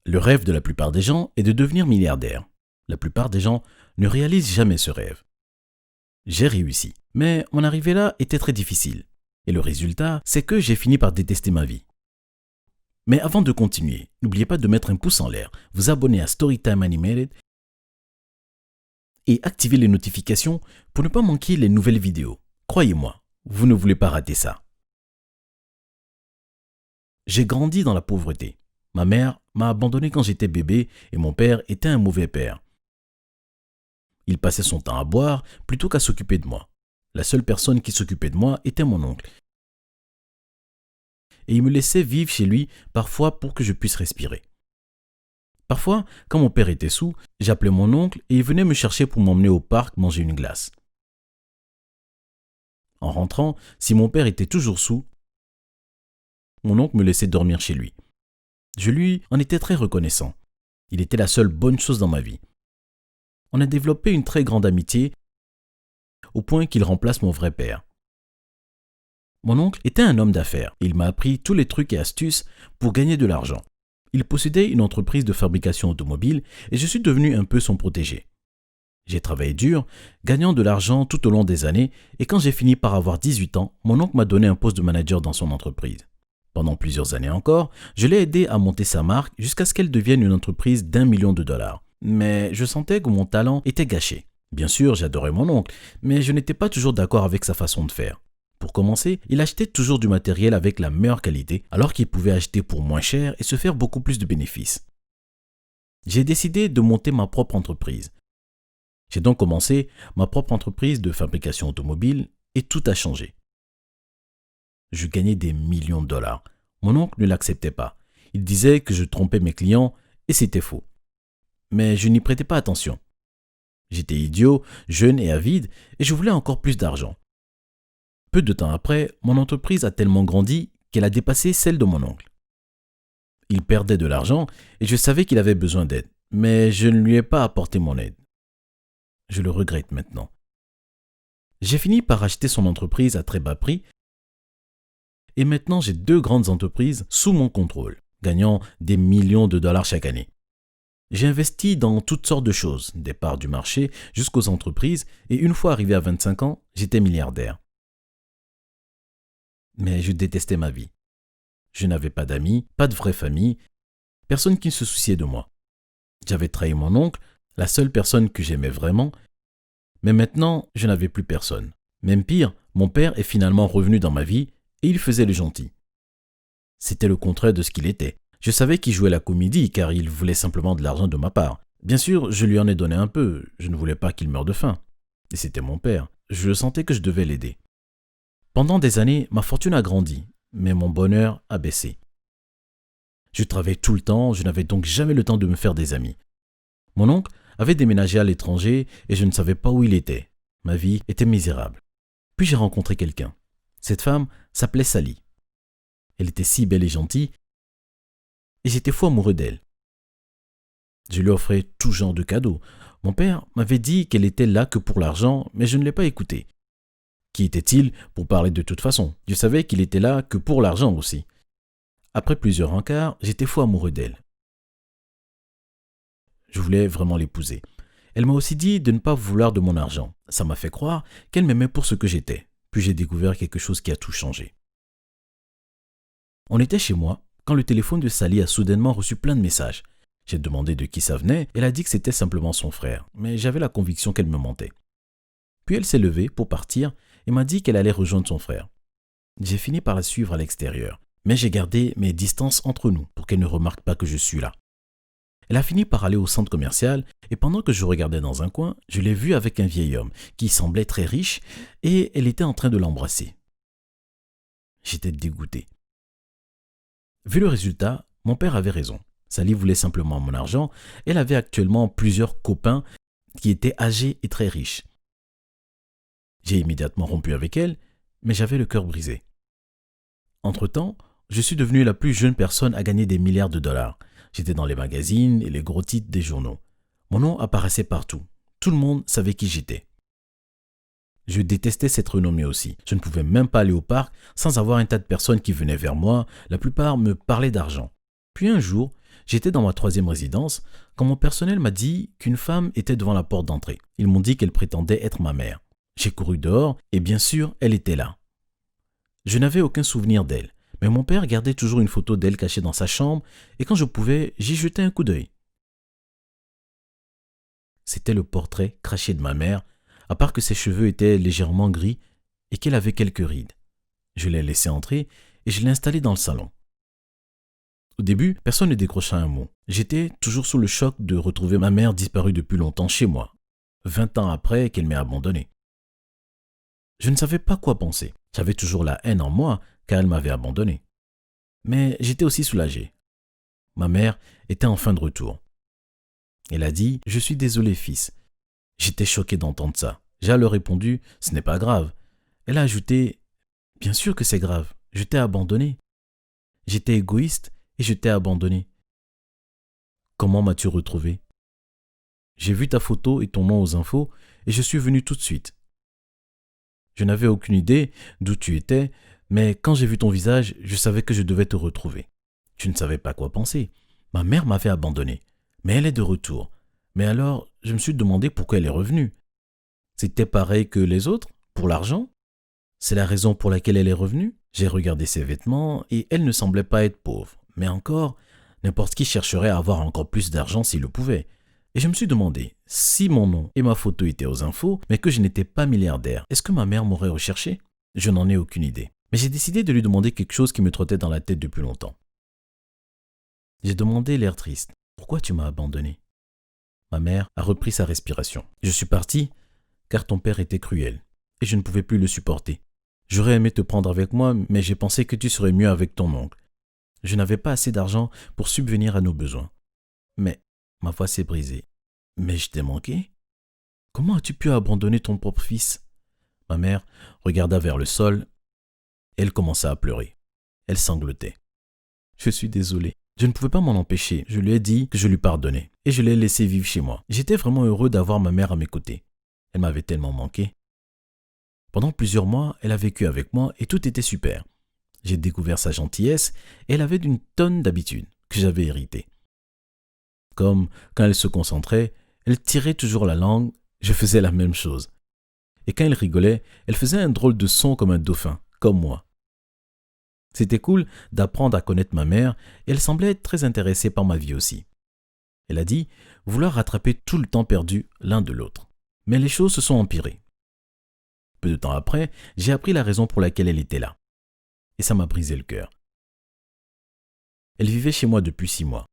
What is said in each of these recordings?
Le rêve de la plupart des gens est de devenir milliardaire. La plupart des gens ne réalisent jamais ce rêve. J'ai réussi, mais mon arrivée là était très difficile. Et le résultat, c'est que j'ai fini par détester ma vie. Mais avant de continuer, n'oubliez pas de mettre un pouce en l'air, vous abonner à Storytime Animated et activer les notifications pour ne pas manquer les nouvelles vidéos. Croyez-moi, vous ne voulez pas rater ça. J'ai grandi dans la pauvreté. Ma mère m'a abandonné quand j'étais bébé et mon père était un mauvais père. Il passait son temps à boire plutôt qu'à s'occuper de moi. La seule personne qui s'occupait de moi était mon oncle. Et il me laissait vivre chez lui parfois pour que je puisse respirer. Parfois, quand mon père était saoul, j'appelais mon oncle et il venait me chercher pour m'emmener au parc manger une glace. En rentrant, si mon père était toujours saoul, mon oncle me laissait dormir chez lui. Je lui en étais très reconnaissant. Il était la seule bonne chose dans ma vie. On a développé une très grande amitié au point qu'il remplace mon vrai père. Mon oncle était un homme d'affaires et il m'a appris tous les trucs et astuces pour gagner de l'argent. Il possédait une entreprise de fabrication automobile et je suis devenu un peu son protégé. J'ai travaillé dur, gagnant de l'argent tout au long des années et quand j'ai fini par avoir 18 ans, mon oncle m'a donné un poste de manager dans son entreprise. Pendant plusieurs années encore, je l'ai aidé à monter sa marque jusqu'à ce qu'elle devienne une entreprise d'1 million de dollars. Mais je sentais que mon talent était gâché. Bien sûr, j'adorais mon oncle, mais je n'étais pas toujours d'accord avec sa façon de faire. Pour commencer, il achetait toujours du matériel avec la meilleure qualité, alors qu'il pouvait acheter pour moins cher et se faire beaucoup plus de bénéfices. J'ai décidé de monter ma propre entreprise. J'ai donc commencé ma propre entreprise de fabrication automobile et tout a changé. Je gagnais des millions de dollars. Mon oncle ne l'acceptait pas. Il disait que je trompais mes clients et c'était faux. Mais je n'y prêtais pas attention. J'étais idiot, jeune et avide et je voulais encore plus d'argent. Peu de temps après, mon entreprise a tellement grandi qu'elle a dépassé celle de mon oncle. Il perdait de l'argent et je savais qu'il avait besoin d'aide, mais je ne lui ai pas apporté mon aide. Je le regrette maintenant. J'ai fini par acheter son entreprise à très bas prix et maintenant j'ai 2 grandes entreprises sous mon contrôle, gagnant des millions de dollars chaque année. J'ai investi dans toutes sortes de choses, des parts du marché jusqu'aux entreprises et une fois arrivé à 25 ans, j'étais milliardaire. Mais je détestais ma vie. Je n'avais pas d'amis, pas de vraie famille, personne qui ne se souciait de moi. J'avais trahi mon oncle, la seule personne que j'aimais vraiment, mais maintenant je n'avais plus personne. Même pire, mon père est finalement revenu dans ma vie et il faisait le gentil. C'était le contraire de ce qu'il était. Je savais qu'il jouait la comédie car il voulait simplement de l'argent de ma part. Bien sûr, je lui en ai donné un peu, je ne voulais pas qu'il meure de faim. Et c'était mon père, je sentais que je devais l'aider. Pendant des années, ma fortune a grandi, mais mon bonheur a baissé. Je travaillais tout le temps, je n'avais donc jamais le temps de me faire des amis. Mon oncle avait déménagé à l'étranger et je ne savais pas où il était. Ma vie était misérable. Puis j'ai rencontré quelqu'un. Cette femme s'appelait Sally. Elle était si belle et gentille et j'étais fou amoureux d'elle. Je lui offrais tout genre de cadeaux. Mon père m'avait dit qu'elle était là que pour l'argent, mais je ne l'ai pas écouté. Qui était-il pour parler de toute façon? Je savais qu'il était là que pour l'argent aussi. Après plusieurs rencarts, j'étais fou amoureux d'elle. Je voulais vraiment l'épouser. Elle m'a aussi dit de ne pas vouloir de mon argent. Ça m'a fait croire qu'elle m'aimait pour ce que j'étais. Puis j'ai découvert quelque chose qui a tout changé. On était chez moi quand le téléphone de Sally a soudainement reçu plein de messages. J'ai demandé de qui ça venait. Elle a dit que c'était simplement son frère, mais j'avais la conviction qu'elle me mentait. Puis elle s'est levée pour partir et m'a dit qu'elle allait rejoindre son frère. J'ai fini par la suivre à l'extérieur, mais j'ai gardé mes distances entre nous pour qu'elle ne remarque pas que je suis là. Elle a fini par aller au centre commercial et pendant que je regardais dans un coin, je l'ai vue avec un vieil homme qui semblait très riche et elle était en train de l'embrasser. J'étais dégoûté. Vu le résultat, mon père avait raison. Sally voulait simplement mon argent. Elle avait actuellement plusieurs copains qui étaient âgés et très riches. J'ai immédiatement rompu avec elle, mais j'avais le cœur brisé. Entre-temps, je suis devenu la plus jeune personne à gagner des milliards de dollars. J'étais dans les magazines et les gros titres des journaux. Mon nom apparaissait partout. Tout le monde savait qui j'étais. Je détestais cette renommée aussi. Je ne pouvais même pas aller au parc sans avoir un tas de personnes qui venaient vers moi. La plupart me parlaient d'argent. Puis un jour, J'étais dans ma 3e résidence quand mon personnel m'a dit qu'une femme était devant la porte d'entrée. Ils m'ont dit qu'elle prétendait être ma mère. J'ai couru dehors et bien sûr, elle était là. Je n'avais aucun souvenir d'elle, mais mon père gardait toujours une photo d'elle cachée dans sa chambre et quand je pouvais, j'y jetais un coup d'œil. C'était le portrait craché de ma mère, à part que ses cheveux étaient légèrement gris et qu'elle avait quelques rides. Je l'ai laissé entrer et je l'ai installé dans le salon. Au début, personne ne décrocha un mot. J'étais toujours sous le choc de retrouver ma mère disparue depuis longtemps chez moi, 20 ans après qu'elle m'ait abandonné. Je ne savais pas quoi penser. J'avais toujours la haine en moi car elle m'avait abandonné. Mais j'étais aussi soulagé. Ma mère était enfin de retour. Elle a dit « Je suis désolé, fils ». J'étais choqué d'entendre ça. J'ai alors répondu « Ce n'est pas grave ». Elle a ajouté « Bien sûr que c'est grave, je t'ai abandonné. J'étais égoïste et je t'ai abandonné. Comment m'as-tu retrouvé? J'ai vu ta photo et ton nom aux infos et je suis venu tout de suite. Je n'avais aucune idée d'où tu étais, mais quand j'ai vu ton visage, je savais que je devais te retrouver. Je ne savais pas quoi penser. Ma mère m'avait abandonné, mais elle est de retour. Mais alors, je me suis demandé pourquoi elle est revenue. C'était pareil que les autres, pour l'argent? C'est la raison pour laquelle elle est revenue? J'ai regardé ses vêtements et elle ne semblait pas être pauvre. Mais encore, n'importe qui chercherait à avoir encore plus d'argent s'il le pouvait. Et je me suis demandé, si mon nom et ma photo étaient aux infos, mais que je n'étais pas milliardaire, est-ce que ma mère m'aurait recherché? Je n'en ai aucune idée. Mais j'ai décidé de lui demander quelque chose qui me trottait dans la tête depuis longtemps. J'ai demandé l'air triste. Pourquoi tu m'as abandonné? Ma mère a repris sa respiration. Je suis parti car ton père était cruel et je ne pouvais plus le supporter. J'aurais aimé te prendre avec moi, mais j'ai pensé que tu serais mieux avec ton oncle. Je n'avais pas assez d'argent pour subvenir à nos besoins. Mais ma foi s'est brisée. Mais je t'ai manqué? Comment as-tu pu abandonner ton propre fils? Ma mère regarda vers le sol et elle commença à pleurer. Elle sanglotait. Je suis désolé. Je ne pouvais pas m'en empêcher. Je lui ai dit que je lui pardonnais et je l'ai laissé vivre chez moi. J'étais vraiment heureux d'avoir ma mère à mes côtés. Elle m'avait tellement manqué. Pendant plusieurs mois, elle a vécu avec moi et tout était super. J'ai découvert sa gentillesse et elle avait une tonne d'habitudes que j'avais héritées. Comme quand elle se concentrait, elle tirait toujours la langue, je faisais la même chose. Et quand elle rigolait, elle faisait un drôle de son comme un dauphin, comme moi. C'était cool d'apprendre à connaître ma mère et elle semblait être très intéressée par ma vie aussi. Elle a dit vouloir rattraper tout le temps perdu l'un de l'autre. Mais les choses se sont empirées. Peu de temps après, j'ai appris la raison pour laquelle elle était là. Et ça m'a brisé le cœur. Elle vivait chez moi depuis 6 mois.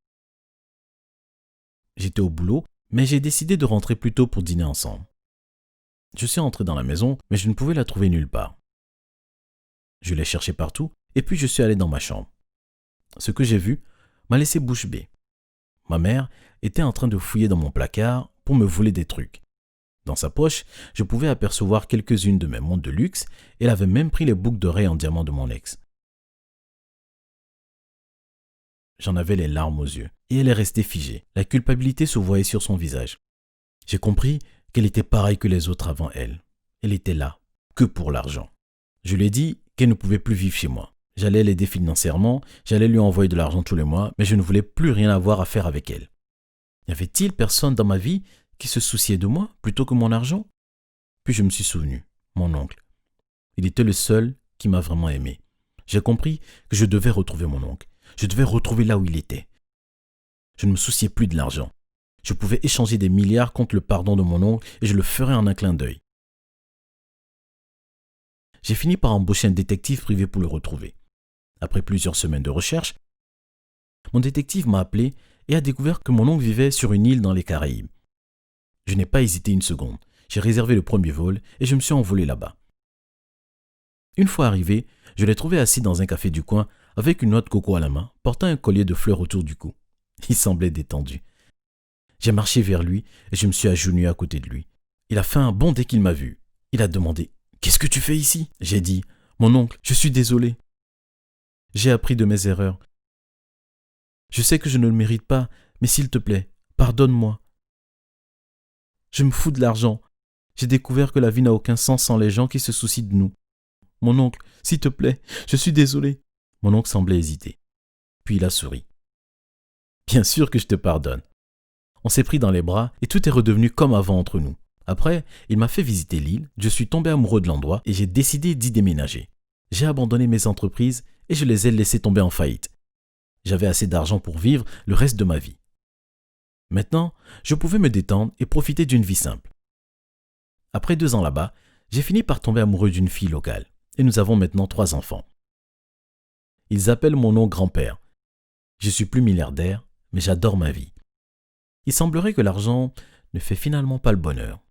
J'étais au boulot, mais j'ai décidé de rentrer plus tôt pour dîner ensemble. Je suis entré dans la maison, mais je ne pouvais la trouver nulle part. Je l'ai cherchée partout, et puis je suis allé dans ma chambre. Ce que j'ai vu m'a laissé bouche bée. Ma mère était en train de fouiller dans mon placard pour me voler des trucs. Dans sa poche, je pouvais apercevoir quelques-unes de mes montres de luxe et elle avait même pris les boucles d'oreilles en diamant de mon ex. J'en avais les larmes aux yeux et elle est restée figée. La culpabilité se voyait sur son visage. J'ai compris qu'elle était pareille que les autres avant elle. Elle était là, que pour l'argent. Je lui ai dit qu'elle ne pouvait plus vivre chez moi. J'allais l'aider financièrement, j'allais lui envoyer de l'argent tous les mois, mais je ne voulais plus rien avoir à faire avec elle. Y avait-il personne dans ma vie qui se souciait de moi plutôt que mon argent? Puis je me suis souvenu, mon oncle. Il était le seul qui m'a vraiment aimé. J'ai compris que je devais retrouver mon oncle. Je devais retrouver là où il était. Je ne me souciais plus de l'argent. Je pouvais échanger des milliards contre le pardon de mon oncle et je le ferais en un clin d'œil. J'ai fini par embaucher un détective privé pour le retrouver. Après plusieurs semaines de recherche, mon détective m'a appelé et a découvert que mon oncle vivait sur une île dans les Caraïbes. Je n'ai pas hésité une seconde. J'ai réservé le premier vol et je me suis envolé là-bas. Une fois arrivé, je l'ai trouvé assis dans un café du coin avec une noix de coco à la main, portant un collier de fleurs autour du cou. Il semblait détendu. J'ai marché vers lui et je me suis agenouillé à côté de lui. Il a fait un bond dès qu'il m'a vu. Il a demandé « Qu'est-ce que tu fais ici ?» J'ai dit « Mon oncle, je suis désolé. J'ai appris de mes erreurs. Je sais que je ne le mérite pas, mais s'il te plaît, pardonne-moi. Je me fous de l'argent. J'ai découvert que la vie n'a aucun sens sans les gens qui se soucient de nous. Mon oncle, s'il te plaît, je suis désolé. » Mon oncle semblait hésiter. Puis il a souri. Bien sûr que je te pardonne. On s'est pris dans les bras et tout est redevenu comme avant entre nous. Après, il m'a fait visiter l'île, je suis tombé amoureux de l'endroit et j'ai décidé d'y déménager. J'ai abandonné mes entreprises et je les ai laissées tomber en faillite. J'avais assez d'argent pour vivre le reste de ma vie. Maintenant, je pouvais me détendre et profiter d'une vie simple. Après 2 ans là-bas, j'ai fini par tomber amoureux d'une fille locale et nous avons maintenant 3 enfants. Ils appellent mon oncle grand-père. Je suis plus milliardaire, mais j'adore ma vie. Il semblerait que l'argent ne fait finalement pas le bonheur.